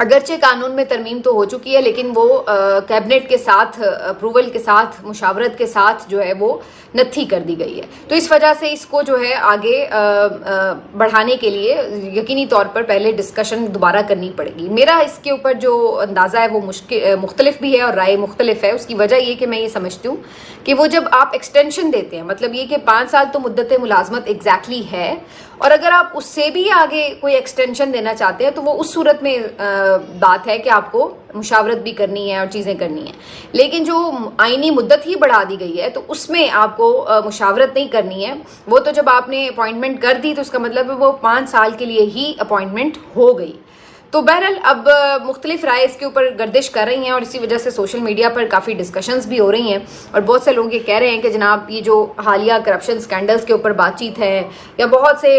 اگرچہ قانون میں ترمیم تو ہو چکی ہے لیکن وہ کیبنٹ کے ساتھ اپروول کے ساتھ مشاورت کے ساتھ جو ہے وہ نتھی کر دی گئی ہے. تو اس وجہ سے اس کو جو ہے آگے بڑھانے کے لیے یقینی طور پر پہلے ڈسکشن دوبارہ کرنی پڑے گی. میرا اس کے اوپر جو اندازہ ہے وہ مختلف بھی ہے اور رائے مختلف ہے. اس کی وجہ یہ کہ میں یہ سمجھتی ہوں کہ وہ جب آپ ایکسٹینشن دیتے ہیں, مطلب یہ کہ 5 سال تو مدت ملازمت ایگزیکٹلی ہے, اور اگر آپ اس سے بھی آگے کوئی ایکسٹینشن دینا چاہتے ہیں تو وہ اس صورت میں بات ہے کہ آپ کو مشاورت بھی کرنی ہے اور چیزیں کرنی ہیں. لیکن جو آئینی مدت ہی بڑھا دی گئی ہے تو اس میں آپ کو مشاورت نہیں کرنی ہے. وہ تو جب آپ نے اپوائنٹمنٹ کر دی تو اس کا مطلب ہے وہ 5 سال کے لیے ہی اپوائنٹمنٹ ہو گئی. تو بہرحال اب مختلف رائے اس کے اوپر گردش کر رہی ہیں اور اسی وجہ سے سوشل میڈیا پر کافی ڈسکشنز بھی ہو رہی ہیں, اور بہت سے لوگ یہ کہہ رہے ہیں کہ جناب یہ جو حالیہ کرپشن سکینڈلز کے اوپر بات چیت ہے یا بہت سے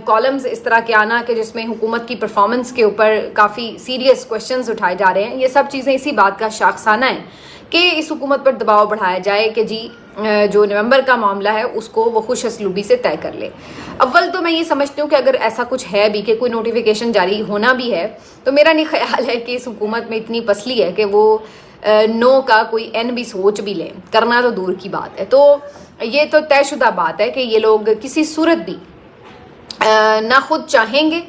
کالمز اس طرح کے آنا کہ جس میں حکومت کی پرفارمنس کے اوپر کافی سیریس کوشچنز اٹھائے جا رہے ہیں, یہ سب چیزیں اسی بات کا شاخسانہ ہے کہ اس حکومت پر دباؤ بڑھایا جائے کہ جی جو نومبر کا معاملہ ہے اس کو وہ خوش اسلوبی سے طے کر لے. اول تو میں یہ سمجھتی ہوں کہ اگر ایسا کچھ ہے بھی کہ کوئی نوٹیفیکیشن جاری ہونا بھی ہے تو میرا نہیں خیال ہے کہ اس حکومت میں اتنی پسلی ہے کہ وہ نو کا کوئی این بھی سوچ بھی لیں, کرنا تو دور کی بات ہے. تو یہ تو طے شدہ بات ہے کہ یہ لوگ کسی صورت بھی نہ خود چاہیں گے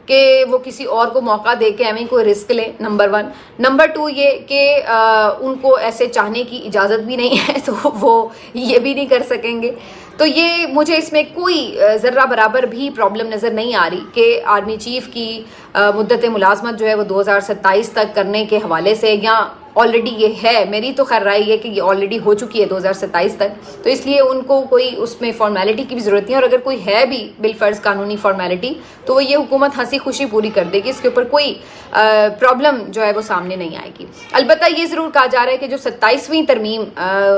کہ وہ کسی اور کو موقع دے کے ایویں کوئی رسک لیں, نمبر 1. نمبر 2 یہ کہ ان کو ایسے چاہنے کی اجازت بھی نہیں ہے تو وہ یہ بھی نہیں کر سکیں گے. تو یہ مجھے اس میں کوئی ذرہ برابر بھی پرابلم نظر نہیں آ رہی کہ آرمی چیف کی مدت ملازمت جو ہے وہ 2027 تک کرنے کے حوالے سے, یا آلریڈی یہ ہے, میری تو خیر رائے یہ کہ یہ آلریڈی ہو چکی ہے 2027 تک, تو اس لیے ان کو کوئی اس میں فارمیلٹی کی بھی ضرورت نہیں ہے. اور اگر کوئی ہے بھی بالفرض قانونی فارمیلٹی تو وہ یہ حکومت ہنسی خوشی پوری کر دے گی, اس کے اوپر کوئی پرابلم جو ہے وہ سامنے نہیں آئے گی. البتہ یہ ضرور کہا جا رہا ہے کہ جو 27ویں ترمیم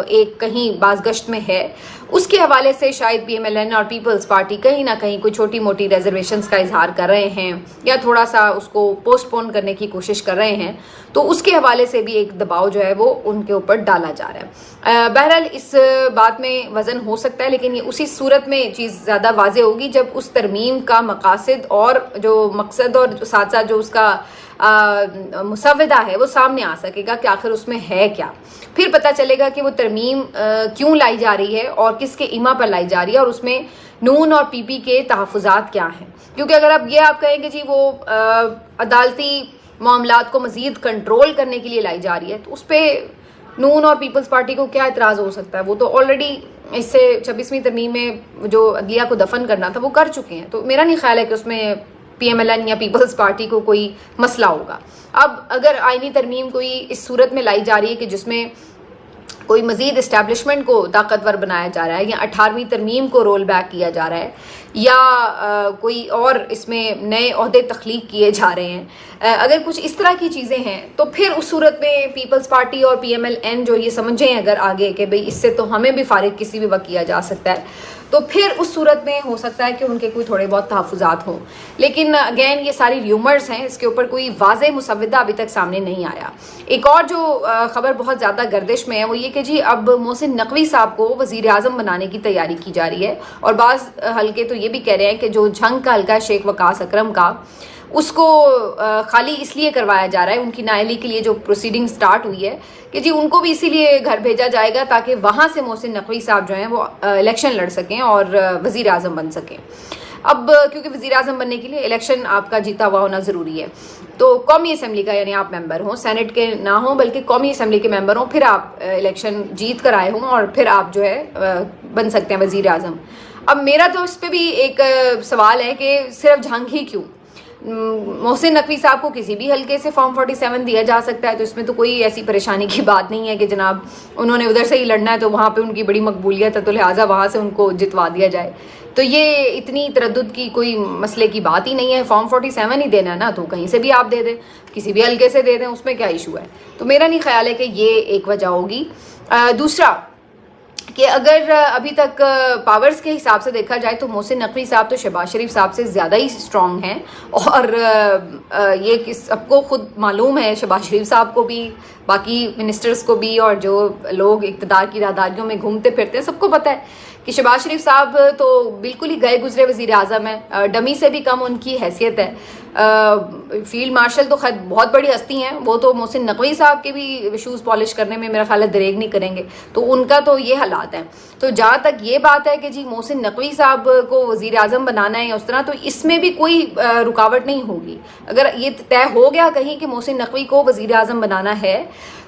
ایک کہیں بازگشت میں ہے اس کے حوالے سے شاید PMLN اور پیپلز پارٹی کہیں نہ کہیں کوئی چھوٹی موٹی ریزرویشنز کا اظہار کر رہے ہیں یا تھوڑا سا اس کو پوسٹ پون کرنے کی کوشش کر رہے ہیں, تو اس کے حوالے سے بھی ایک دباؤ جو ہے وہ ان کے اوپر ڈالا جا رہا ہے. بہرحال اس بات میں وزن ہو سکتا ہے لیکن یہ اسی صورت میں چیز زیادہ واضح ہوگی جب اس ترمیم کا مقاصد اور جو مقصد اور ساتھ ساتھ جو اس کا مسودہ ہے وہ سامنے آ سکے گا کہ آخر اس میں ہے کیا. پھر پتہ چلے گا کہ وہ ترمیم کیوں لائی جا رہی ہے اور کس کے ایما پر لائی جا رہی ہے اور اس میں نون اور PP کے تحفظات کیا ہیں. کیونکہ اگر اب یہ آپ کہیں کہ جی وہ عدالتی معاملات کو مزید کنٹرول کرنے کے لیے لائی جا رہی ہے تو اس پہ نون اور پیپلز پارٹی کو کیا اعتراض ہو سکتا ہے. وہ تو آلریڈی اس سے 26ویں ترمیم میں جو عدلیہ کو دفن کرنا تھا وہ کر چکے ہیں, تو میرا نہیں خیال ہے کہ اس میں PMLN یا پیپلز پارٹی کو کوئی مسئلہ ہوگا. اب اگر آئینی ترمیم کوئی اس صورت میں لائی جا رہی ہے کہ جس میں کوئی مزید اسٹیبلشمنٹ کو طاقتور بنایا جا رہا ہے یا 18ویں ترمیم کو رول بیک کیا جا رہا ہے یا کوئی اور اس میں نئے عہدے تخلیق کیے جا رہے ہیں, اگر کچھ اس طرح کی چیزیں ہیں تو پھر اس صورت میں پیپلز پارٹی اور PMLN جو یہ سمجھیں اگر آگے کہ بھئی اس سے تو ہمیں بھی فارغ کسی بھی وقت کیا جا سکتا ہے, تو پھر اس صورت میں ہو سکتا ہے کہ ان کے کوئی تھوڑے بہت تحفظات ہوں. لیکن اگین یہ ساری ریومرز ہیں, اس کے اوپر کوئی واضح مسودہ ابھی تک سامنے نہیں آیا. ایک اور جو خبر بہت زیادہ گردش میں ہے وہ یہ کہ جی اب محسن نقوی صاحب کو وزیر اعظم بنانے کی تیاری کی جا رہی ہے, اور بعض حلقے تو یہ بھی کہہ رہے ہیں کہ جو جھنگ کا حلقہ شیخ وقاص اکرم کا اس کو خالی اس لیے کروایا جا رہا ہے, ان کی نااہلی کے لیے جو پروسیڈنگ سٹارٹ ہوئی ہے کہ جی ان کو بھی اسی لیے گھر بھیجا جائے گا تاکہ وہاں سے محسن نقوی صاحب جو ہیں وہ الیکشن لڑ سکیں اور وزیر اعظم بن سکیں. اب کیونکہ وزیر اعظم بننے کے لیے الیکشن آپ کا جیتا ہوا ہونا ضروری ہے, تو قومی اسمبلی کا یعنی آپ ممبر ہوں, سینٹ کے نہ ہوں بلکہ قومی اسمبلی کے ممبر ہوں, پھر آپ الیکشن جیت کر آئے ہوں اور پھر آپ جو ہے بن سکتے ہیں وزیر اعظم. اب میرا تو اس پہ بھی ایک سوال ہے کہ صرف جھنگ ہی کیوں, محسن نقوی صاحب کو کسی بھی حلقے سے فارم 47 دیا جا سکتا ہے, تو اس میں تو کوئی ایسی پریشانی کی بات نہیں ہے کہ جناب انہوں نے ادھر سے ہی لڑنا ہے تو وہاں پہ ان کی بڑی مقبولیت ہے تو لہٰذا وہاں سے ان کو جتوا دیا جائے. تو یہ اتنی تردد کی کوئی مسئلے کی بات ہی نہیں ہے, فارم 47 ہی دینا ہے نا تو کہیں سے بھی آپ دے دیں, کسی بھی حلقے سے دے دیں, اس میں کیا ایشو ہے. تو میرا نہیں خیال ہے کہ یہ ایک وجہ ہوگی. دوسرا کہ اگر ابھی تک پاورز کے حساب سے دیکھا جائے تو محسن نقوی صاحب تو شہباز شریف صاحب سے زیادہ ہی اسٹرانگ ہیں, اور یہ سب کو خود معلوم ہے, شہباز شریف صاحب کو بھی, باقی منسٹرز کو بھی, اور جو لوگ اقتدار کی راہداریوں میں گھومتے پھرتے ہیں سب کو پتہ ہے کہ شہباز شریف صاحب تو بالکل ہی گئے گزرے وزیر اعظم ہیں، ڈمی سے بھی کم ان کی حیثیت ہے. فیلڈ مارشل تو خیر بہت بڑی ہستی ہیں، وہ تو محسن نقوی صاحب کے بھی شوز پالش کرنے میں میرا خیال ہے دریغ نہیں کریں گے، تو ان کا تو یہ حالات ہیں. تو جہاں تک یہ بات ہے کہ جی محسن نقوی صاحب کو وزیر اعظم بنانا ہے یا اس طرح، تو اس میں بھی کوئی رکاوٹ نہیں ہوگی. اگر یہ طے ہو گیا کہیں کہ محسن نقوی کو وزیر اعظم بنانا ہے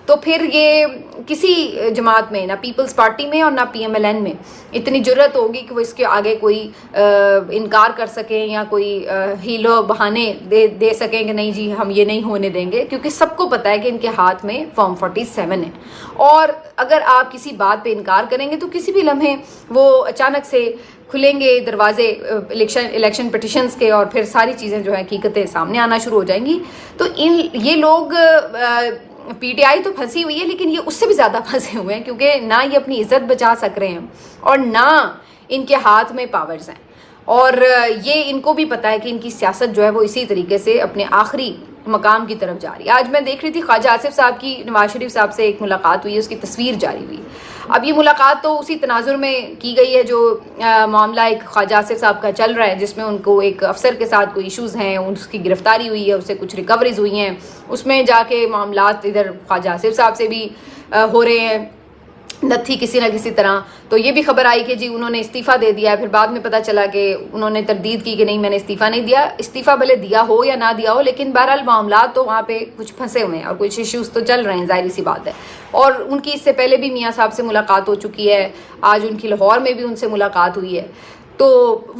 تو پھر یہ کسی جماعت میں، نہ پیپلز پارٹی میں اور نہ پی ایم ایل این میں اتنی جرت ہوگی کہ وہ اس کے آگے کوئی انکار کر سکیں یا کوئی ہیلو بہانے دے سکیں کہ نہیں جی ہم یہ نہیں ہونے دیں گے، کیونکہ سب کو پتہ ہے کہ ان کے ہاتھ میں فارم 47 ہے. اور اگر آپ کسی بات پہ انکار کریں گے تو کسی بھی لمحے وہ اچانک سے کھلیں گے دروازے الیکشن پٹیشنز کے، اور پھر ساری چیزیں جو ہیں حقیقتیں سامنے آنا شروع ہو جائیں گی. تو یہ لوگ پی ٹی آئی تو پھنسی ہوئی ہے، لیکن یہ اس سے بھی زیادہ پھنسے ہوئے ہیں، کیونکہ نہ یہ اپنی عزت بچا سک رہے ہیں اور نہ ان کے ہاتھ میں پاورز ہیں. اور یہ ان کو بھی پتہ ہے کہ ان کی سیاست جو ہے وہ اسی طریقے سے اپنے آخری مقام کی طرف جا رہی ہے. آج میں دیکھ رہی تھی خواجہ آصف صاحب کی نواز شریف صاحب سے ایک ملاقات ہوئی ہے، اس کی تصویر جاری ہوئی. اب یہ ملاقات تو اسی تناظر میں کی گئی ہے جو معاملہ ایک خواجہ آصف صاحب کا چل رہا ہے، جس میں ان کو ایک افسر کے ساتھ کوئی ایشوز ہیں، اس کی گرفتاری ہوئی ہے، اس سے کچھ ریکوریز ہوئی ہیں، اس میں جا کے معاملات ادھر خواجہ آصف صاحب سے بھی ہو رہے ہیں نتھی کسی نہ کسی طرح. تو یہ بھی خبر آئی کہ جی انہوں نے استعفیٰ دے دیا ہے، پھر بعد میں پتہ چلا کہ انہوں نے تردید کی کہ نہیں میں نے استعفیٰ نہیں دیا. استعفیٰ بھلے دیا ہو یا نہ دیا ہو، لیکن بہرحال معاملات تو وہاں پہ کچھ پھنسے ہوئے ہیں اور کچھ ایشوز تو چل رہے ہیں، ظاہری سی بات ہے. اور ان کی اس سے پہلے بھی میاں صاحب سے ملاقات ہو چکی ہے، آج ان کی لاہور میں بھی ان سے ملاقات ہوئی ہے. تو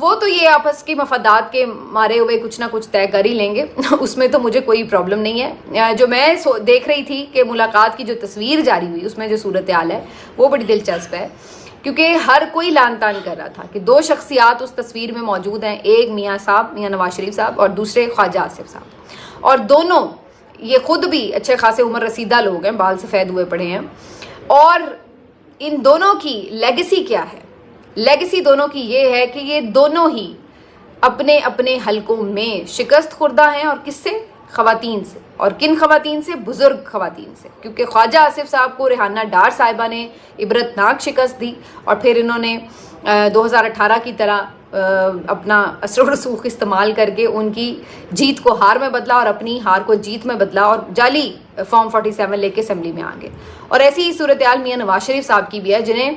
وہ تو یہ آپس کے مفادات کے مارے ہوئے کچھ نہ کچھ طے کر ہی لیں گے، اس میں تو مجھے کوئی پرابلم نہیں ہے. جو میں دیکھ رہی تھی کہ ملاقات کی جو تصویر جاری ہوئی اس میں جو صورتحال ہے وہ بڑی دلچسپ ہے، کیونکہ ہر کوئی لان تان کر رہا تھا کہ دو شخصیات اس تصویر میں موجود ہیں، ایک میاں صاحب میاں نواز شریف صاحب اور دوسرے خواجہ آصف صاحب، اور دونوں یہ خود بھی اچھے خاصے عمر رسیدہ لوگ ہیں، بال سفید ہوئے پڑے ہیں. اور ان دونوں کی لیگیسی کیا ہے؟ لیگیسی دونوں کی یہ ہے کہ یہ دونوں ہی اپنے اپنے حلقوں میں شکست خوردہ ہیں. اور کس سے؟ خواتین سے. اور کن خواتین سے؟ بزرگ خواتین سے. کیونکہ خواجہ آصف صاحب کو ریحانہ ڈار صاحبہ نے عبرتناک شکست دی، اور پھر انہوں نے 2018 کی طرح اپنا اثر و رسوخ استعمال کر کے ان کی جیت کو ہار میں بدلا اور اپنی ہار کو جیت میں بدلا، اور جعلی فارم 47 لے کے اسمبلی میں آ گئے. اور ایسی ہی صورتحال میاں نواز شریف صاحب کی بھی ہے، جنہیں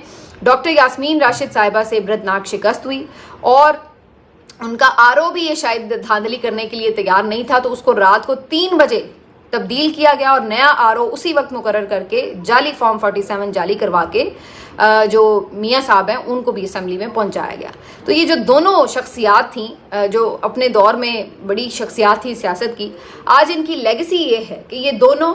ڈاکٹر یاسمین راشد صاحبہ سے عبرتناک شکست ہوئی، اور ان کا آرو بھی یہ شاید دھاندلی کرنے کے لیے تیار نہیں تھا، تو اس کو رات کو 3 بجے تبدیل کیا گیا اور نیا آرو اسی وقت مقرر کر کے جعلی فارم 47 جعلی کروا کے جو میاں صاحب ہیں ان کو بھی اسمبلی میں پہنچایا گیا. تو یہ جو دونوں شخصیات تھیں جو اپنے دور میں بڑی شخصیات تھی سیاست کی، آج ان کی لیگیسی یہ ہے کہ یہ دونوں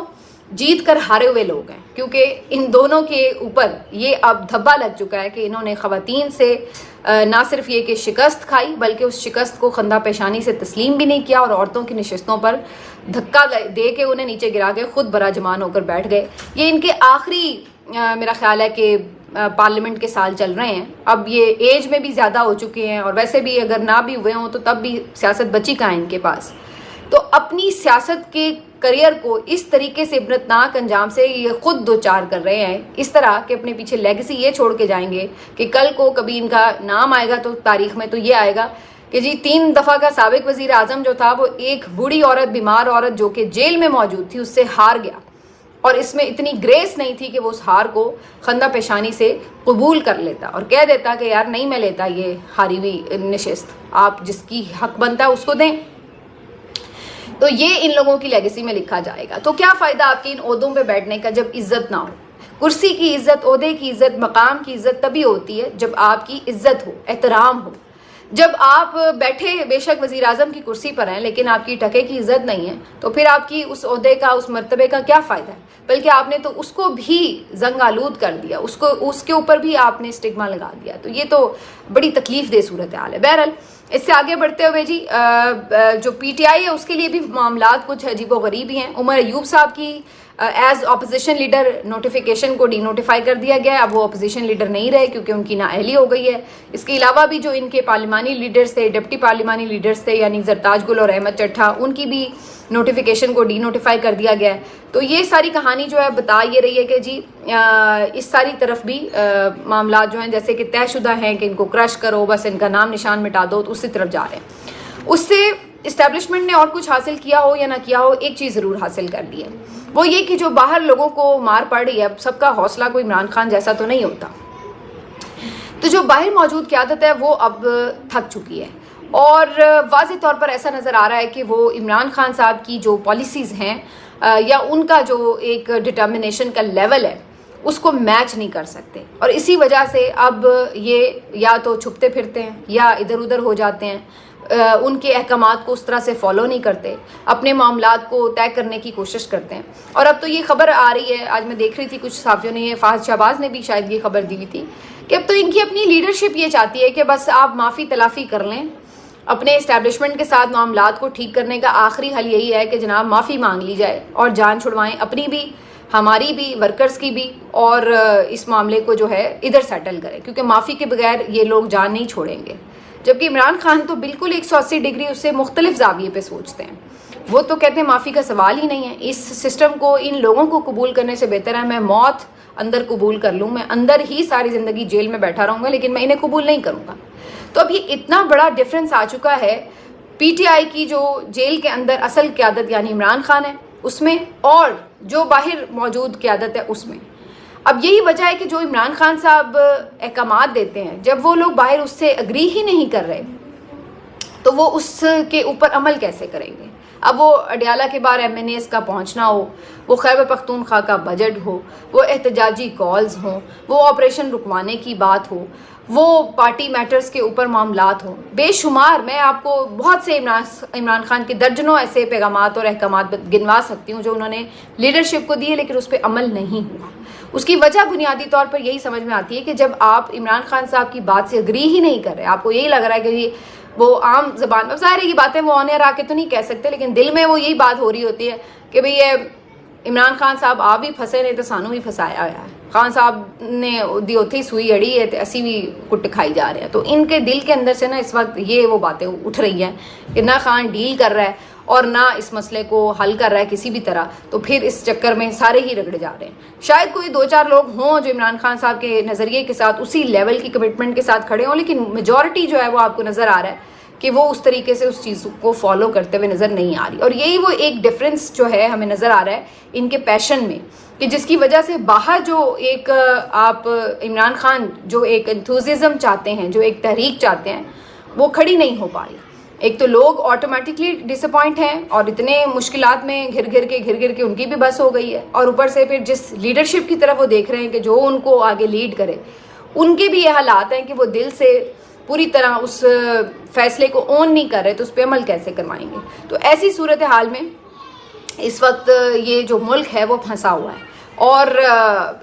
جیت کر ہارے ہوئے لوگ ہیں، کیونکہ ان دونوں کے اوپر یہ اب دھبا لگ چکا ہے کہ انہوں نے خواتین سے نہ صرف یہ کہ شکست کھائی، بلکہ اس شکست کو خندہ پیشانی سے تسلیم بھی نہیں کیا، اور عورتوں کی نشستوں پر دھکا دے کے انہیں نیچے گرا کے خود براجمان ہو کر بیٹھ گئے. یہ ان کے آخری میرا خیال ہے کہ پارلیمنٹ کے سال چل رہے ہیں. اب یہ ایج میں بھی زیادہ ہو چکے ہیں، اور ویسے بھی اگر نہ بھی ہوئے ہوں تو تب بھی سیاست بچی کہاں ان کے پاس. تو اپنی سیاست کے کریئر کو اس طریقے سے عبرتناک انجام سے یہ خود دوچار کر رہے ہیں، اس طرح کہ اپنے پیچھے لیگیسی یہ چھوڑ کے جائیں گے کہ کل کو کبھی ان کا نام آئے گا تو تاریخ میں تو یہ آئے گا کہ جی 3 دفعہ کا سابق وزیر اعظم جو تھا وہ ایک بوڑھی عورت، بیمار عورت جو کہ جیل میں موجود تھی، اس سے ہار گیا، اور اس میں اتنی گریس نہیں تھی کہ وہ اس ہار کو خندہ پیشانی سے قبول کر لیتا اور کہہ دیتا کہ یار نہیں میں لیتا یہ ہاری ہوئی نشست، آپ جس کی حق بنتا ہے اس کو دیں. تو یہ ان لوگوں کی لیگیسی میں لکھا جائے گا. تو کیا فائدہ آپ کے ان عہدوں پہ بیٹھنے کا جب عزت نہ ہو؟ کرسی کی عزت، عہدے کی عزت، مقام کی عزت تبھی ہوتی ہے جب آپ کی عزت ہو، احترام ہو. جب آپ بیٹھے بے شک وزیر اعظم کی کرسی پر ہیں لیکن آپ کی ٹکے کی عزت نہیں ہے، تو پھر آپ کی اس عہدے کا، اس مرتبے کا کیا فائدہ ہے؟ بلکہ آپ نے تو اس کو بھی زنگ آلود کر دیا، اس کے اوپر بھی آپ نے اسٹگما لگا دیا. تو یہ تو بڑی تکلیف دہ صورتحال ہے. بہرحال اس سے آگے بڑھتے ہوئے جی جو پی ٹی آئی ہے اس کے لیے بھی معاملات کچھ عجیب و غریب ہی ہیں. عمر ایوب صاحب کی ایز اپوزیشن لیڈر نوٹیفیکیشن کو ڈی نوٹیفائی کر دیا گیا ہے. اب وہ اپوزیشن لیڈر نہیں رہے کیونکہ ان کی نااہلی ہو گئی ہے. اس کے علاوہ بھی جو ان کے پارلیمانی لیڈرز تھے، ڈپٹی پارلیمانی لیڈرز تھے، یعنی زرتاج گل اور احمد چٹھا، ان کی بھی نوٹیفیکیشن کو ڈی نوٹیفائی کر دیا گیا ہے. تو یہ ساری کہانی جو ہے بتا یہ رہی ہے کہ جی اس ساری طرف بھی معاملات جو ہیں جیسے کہ طے شدہ ہیں کہ ان کو کرش کرو، بس ان کا نام نشان مٹا دو، تو اسی طرف جا رہے ہیں. اس سے اسٹیبلشمنٹ نے اور کچھ حاصل کیا ہو یا نہ کیا ہو، ایک چیز ضرور حاصل کر لی ہے، وہ یہ کہ جو باہر لوگوں کو مار پڑ رہی ہے، اب سب کا حوصلہ کوئی عمران خان جیسا تو نہیں ہوتا، تو جو باہر موجود قیادت ہے وہ اب تھک چکی ہے. اور واضح طور پر ایسا نظر آ رہا ہے کہ وہ عمران خان صاحب کی جو پالیسیز ہیں یا ان کا جو ایک ڈٹرمنیشن کا لیول ہے اس کو میچ نہیں کر سکتے، اور اسی وجہ سے اب یہ یا تو چھپتے پھرتے ہیں یا ادھر ادھر ہو جاتے ہیں، ان کے احکامات کو اس طرح سے فالو نہیں کرتے، اپنے معاملات کو طے کرنے کی کوشش کرتے ہیں. اور اب تو یہ خبر آ رہی ہے، آج میں دیکھ رہی تھی کچھ صحافیوں نے، فہد شہباز نے بھی شاید یہ خبر دی ہوئی تھی کہ اب تو ان کی اپنی لیڈرشپ یہ چاہتی ہے کہ بس آپ معافی تلافی کر لیں، اپنے اسٹیبلشمنٹ کے ساتھ معاملات کو ٹھیک کرنے کا آخری حل یہی ہے کہ جناب معافی مانگ لی جائے اور جان چھڑوائیں، اپنی بھی، ہماری بھی، ورکرز کی بھی، اور اس معاملے کو جو ہے ادھر سیٹل کریں، کیونکہ معافی کے بغیر یہ لوگ جان نہیں چھوڑیں گے. جبکہ عمران خان تو بالکل 180 ڈگری اس سے مختلف زاویے پہ سوچتے ہیں. وہ تو کہتے ہیں معافی کا سوال ہی نہیں ہے، اس سسٹم کو، ان لوگوں کو قبول کرنے سے بہتر ہے میں موت اندر قبول کر لوں، میں اندر ہی ساری زندگی جیل میں بیٹھا رہوں گا لیکن میں انہیں قبول نہیں کروں گا. تو اب یہ اتنا بڑا ڈفرنس آ چکا ہے پی ٹی آئی کی جو جیل کے اندر اصل قیادت یعنی عمران خان ہے اس میں، اور جو باہر موجود قیادت ہے اس میں. اب یہی وجہ ہے کہ جو عمران خان صاحب احکامات دیتے ہیں، جب وہ لوگ باہر اس سے اگری ہی نہیں کر رہے تو وہ اس کے اوپر عمل کیسے کریں گے؟ اب وہ اڈیالہ کے بعد MNAs کا پہنچنا ہو، وہ خیبر پختونخوا کا بجٹ ہو، وہ احتجاجی کالز ہوں، وہ آپریشن رکوانے کی بات ہو، وہ پارٹی میٹرز کے اوپر معاملات ہوں، بے شمار، میں آپ کو بہت سے عمران خان کے درجنوں ایسے پیغامات اور احکامات گنوا سکتی ہوں جو انہوں نے لیڈرشپ کو دیے لیکن اس پہ عمل نہیں ہوا. اس کی وجہ بنیادی طور پر یہی سمجھ میں آتی ہے کہ جب آپ عمران خان صاحب کی بات سے اگری ہی نہیں کر رہے، آپ کو یہی لگ رہا ہے کہ وہ عام زبان میں، ظاہر ہے یہ باتیں وہ آن ایئر آ کے تو نہیں کہہ سکتے لیکن دل میں وہ یہی بات ہو رہی ہوتی ہے کہ بھئی یہ عمران خان صاحب آپ بھی پھنسے نہیں تو سانو بھی پھنسایا ہوا ہے، خان صاحب نے دی اوتھی سوئی اڑی ہے تو اسی بھی کٹ کھائی جا رہے ہیں. تو ان کے دل کے اندر سے نا اس وقت یہ وہ باتیں اٹھ رہی ہیں کہ نہ خان ڈیل کر رہا ہے اور نہ اس مسئلے کو حل کر رہا ہے کسی بھی طرح، تو پھر اس چکر میں سارے ہی رگڑ جا رہے ہیں. شاید کوئی 2-4 لوگ ہوں جو عمران خان صاحب کے نظریے کے ساتھ اسی لیول کی کمٹمنٹ کے ساتھ کھڑے ہوں، لیکن میجورٹی جو ہے وہ آپ کو نظر آ رہا ہے کہ وہ اس طریقے سے اس چیز کو فالو کرتے ہوئے نظر نہیں آ رہی. اور یہی وہ ایک ڈفرنس جو ہے ہمیں نظر آ رہا ہے ان کے پیشن میں، کہ جس کی وجہ سے باہر جو ایک آپ عمران خان جو ایک انتھوزیزم چاہتے ہیں، جو ایک تحریک چاہتے ہیں، وہ کھڑی نہیں ہو پا رہی. ایک تو لوگ آٹومیٹکلی ڈس اپوائنٹ ہیں اور اتنے مشکلات میں گھر گھر کے ان کی بھی بس ہو گئی ہے، اور اوپر سے پھر جس لیڈرشپ کی طرف وہ دیکھ رہے ہیں کہ جو ان کو آگے لیڈ کرے، ان کے بھی یہ حالات ہیں کہ وہ دل سے پوری طرح اس فیصلے کو اون نہیں کر رہے، تو اس پہ عمل کیسے کروائیں گے؟ تو ایسی صورتحال میں اس وقت یہ جو ملک ہے وہ پھنسا ہوا ہے. اور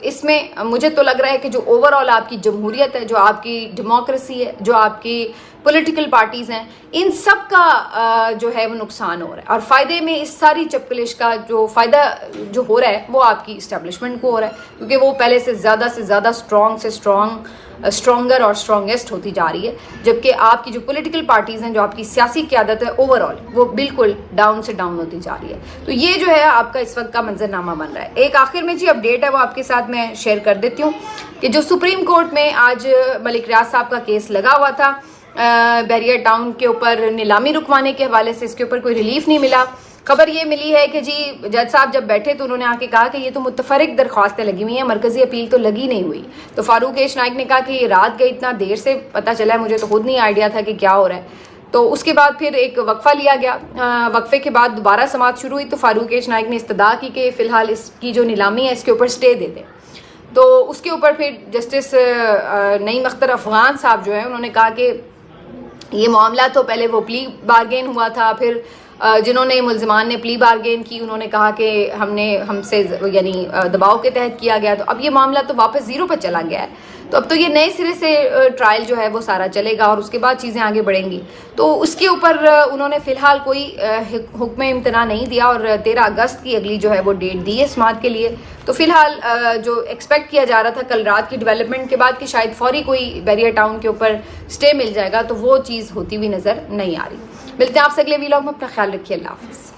اس میں مجھے تو لگ رہا ہے کہ جو اوور آل آپ کی جمہوریت ہے، جو آپ کی ڈیموکریسی ہے، جو آپ کی پولیٹیکل پارٹیز ہیں، ان سب کا جو ہے وہ نقصان ہو رہا ہے. اور فائدے میں اس ساری چپکلش کا جو فائدہ جو ہو رہا ہے وہ آپ کی اسٹیبلشمنٹ کو ہو رہا ہے، کیونکہ وہ پہلے سے زیادہ اسٹرانگر اور اسٹرانگیسٹ ہوتی جا رہی ہے، جبکہ آپ کی جو پولیٹیکل پارٹیز ہیں، جو آپ کی سیاسی قیادت ہے اوور آل، وہ بالکل ڈاؤن سے ڈاؤن ہوتی جا رہی ہے. تو یہ جو ہے آپ کا اس وقت کا منظرنامہ بن رہا ہے. ایک آخر میں اپڈیٹ ہے وہ آپ کے ساتھ میں شیئر کر دیتی ہوں کہ جو سپریم کورٹ میں آج ملک ریاض صاحب کا کیس لگا ہوا تھا بیریر ٹاؤن کے اوپر نیلامی رکوانے کے حوالے سے، اس کے اوپر کوئی ریلیف نہیں ملا. خبر یہ ملی ہے کہ جی جج صاحب جب بیٹھے تو انہوں نے آ کے کہا کہ یہ تو متفرق درخواستیں لگی ہوئی ہیں، مرکزی اپیل تو لگی نہیں ہوئی. تو فاروق ایش نائک نے کہا کہ یہ رات گئی، اتنا دیر سے پتہ چلا ہے، مجھے تو خود نہیں آئیڈیا تھا کہ کیا ہو رہا ہے. تو اس کے بعد پھر ایک وقفہ لیا گیا، وقفے کے بعد دوبارہ سماعت شروع ہوئی. تو فاروق ایش نائک نے استدعا کی کہ فی الحال اس کی جو نیلامی ہے اس کے اوپر سٹے دے دیں. تو اس کے اوپر پھر جسٹس نعیم اختر افغان صاحب جو ہیں انہوں نے کہا کہ یہ معاملہ تو پہلے وہ پلی بارگین ہوا تھا، پھر جنہوں نے ملزمان نے پلی بارگین کی انہوں نے کہا کہ ہم سے یعنی دباؤ کے تحت کیا گیا، تو اب یہ معاملہ تو واپس زیرو پہ چلا گیا ہے. تو اب تو یہ نئے سرے سے ٹرائل جو ہے وہ سارا چلے گا اور اس کے بعد چیزیں آگے بڑھیں گی. تو اس کے اوپر انہوں نے فی الحال کوئی حکم امتناع نہیں دیا اور 13 اگست کی اگلی جو ہے وہ ڈیٹ دی ہے سماعت کے لیے. تو فی الحال جو ایکسپیکٹ کیا جا رہا تھا کل رات کی ڈیولپمنٹ کے بعد کہ شاید فوری کوئی بیریر ٹاؤن کے اوپر سٹے مل جائے گا، تو وہ چیز ہوتی ہوئی نظر نہیں آ رہی. ملتے ہیں آپ سے اگلے ویلاگ میں، اپنا خیال رکھیے، اللہ حافظ.